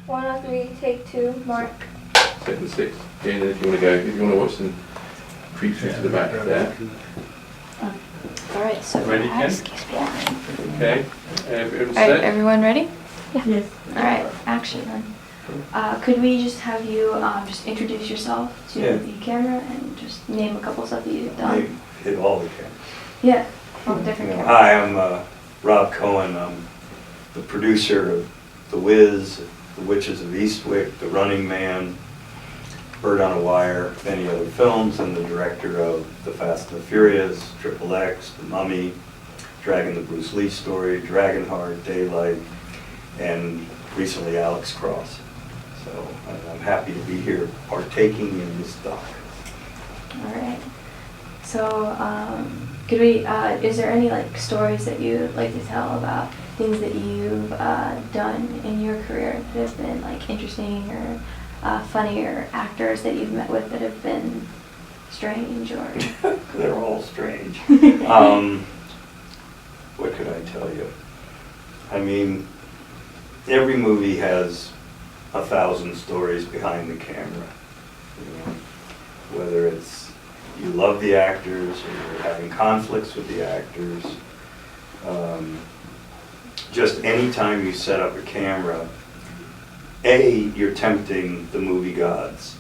1 on 3, take 2, mark. Set the 6. Okay, and then if you want to watch some creep through to the back there. All right, so Ready, Ken? excuse me. Okay, everyone All right, set? everyone ready? Yes. All right, action then. Could we just have you just introduce yourself to the camera and just name a couple stuff that you've done? Hit all the cameras. Yeah, all the different cameras. Hi, I'm RobCohen. I'm the producer of The Wiz, The Witches of Eastwick, The Running Man, Bird on a Wire, many other films, and the director of The Fast and the Furious, XXX, The Mummy, Dragon the Bruce Lee Story, Dragonheart, Daylight, and recently Alex Cross. So I'm happy to be here partaking in this doc. All right. So, could we? Is there any like stories that you'd like to tell about things that you've done in your career that have been like interesting or funny, or actors that you've met with that have been strange or? They're all strange. What could I tell you? I mean, every movie has 1,000 stories behind the camera. You know, whether it's you love the actors or you're having conflicts with the actors. Just any time you set up a camera, you're tempting the movie gods,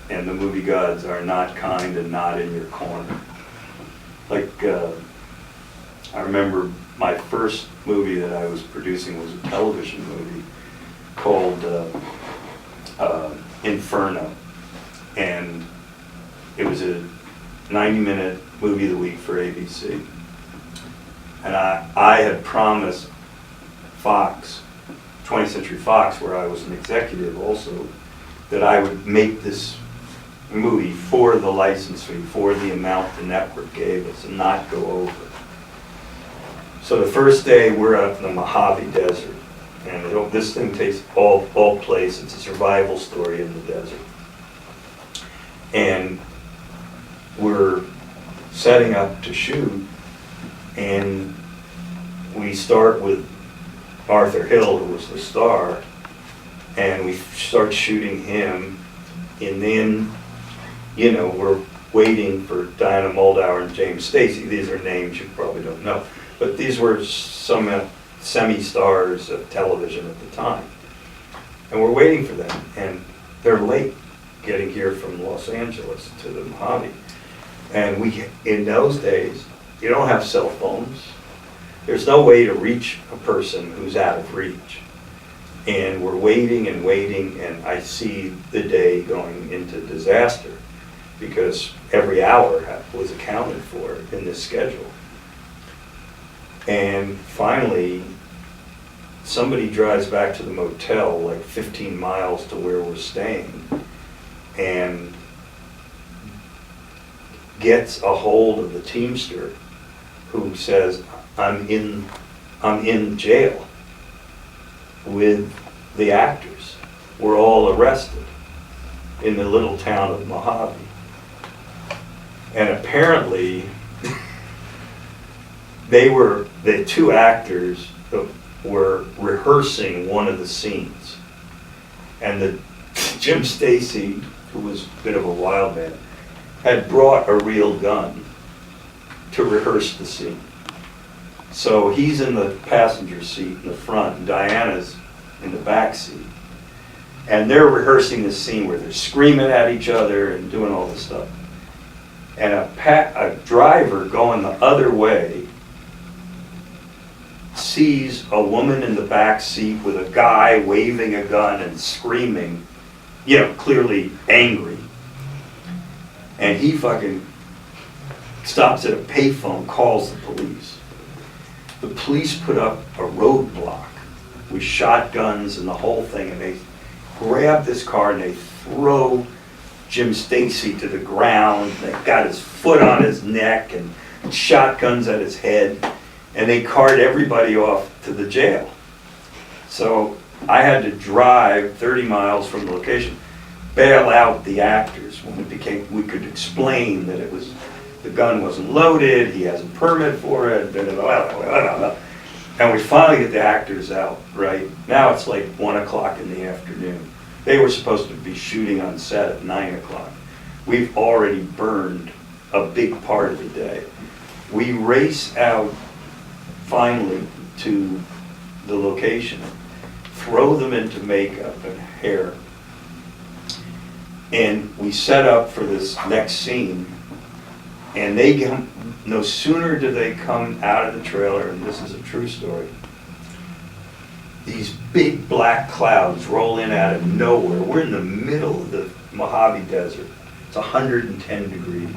and the movie gods are not kind and not in your corner. Like, I remember my first movie that I was producing was a television movie called Inferno, and it was a 90-minute movie of the week for ABC. And I had promised Fox, 20th Century Fox, where I was an executive also, that I would make this movie for the license fee, for the amount the network gave us, and not go over. So the first day we're out in the Mojave Desert, and this thing takes all place. It's a survival story in the desert. And we're setting up to shoot, and we start with Arthur Hill, who was the star, and we start shooting him, and then, you know, we're waiting for Diana Muldaur and James Stacey. These are names you probably don't know, but these were some semi-stars of television at the time. And we're waiting for them, and they're late getting here from Los Angeles to the Mojave. And in those days, you don't have cell phones. There's no way to reach a person who's out of reach. And we're waiting and waiting, and I see the day going into disaster because every hour was accounted for in this schedule. And finally, somebody drives back to the motel like 15 miles to where we're staying and gets a hold of the Teamster, who says, I'm in jail with the actors. We're all arrested in the little town of Mojave. And apparently, the two actors were rehearsing one of the scenes. And Jim Stacey, who was a bit of a wild man, had brought a real gun to rehearse the scene. So he's in the passenger seat in the front, and Diana's in the back seat. And they're rehearsing this scene where they're screaming at each other and doing all this stuff. And a driver going the other way sees a woman in the back seat with a guy waving a gun and screaming, you know, clearly angry. And he fucking stops at a payphone, calls the police. The police put up a roadblock with shotguns and the whole thing, and they grab this car and they throw Jim Stacey to the ground. They got his foot on his neck and shotguns at his head, and they cart everybody off to the jail. So I had to drive 30 miles from the location, bail out the actors when we could explain that the gun wasn't loaded, he has a permit for it, blah, blah, blah, blah, blah. And we finally get the actors out, right? Now it's like 1 o'clock in the afternoon. They were supposed to be shooting on set at 9 o'clock. We've already burned a big part of the day. We race out finally to the location, throw them into makeup and hair, and we set up for this next scene. And they come, no sooner do they come out of the trailer, and this is a true story, these big black clouds roll in out of nowhere. We're in the middle of the Mojave Desert. It's 110 degrees.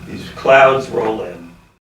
These clouds roll in.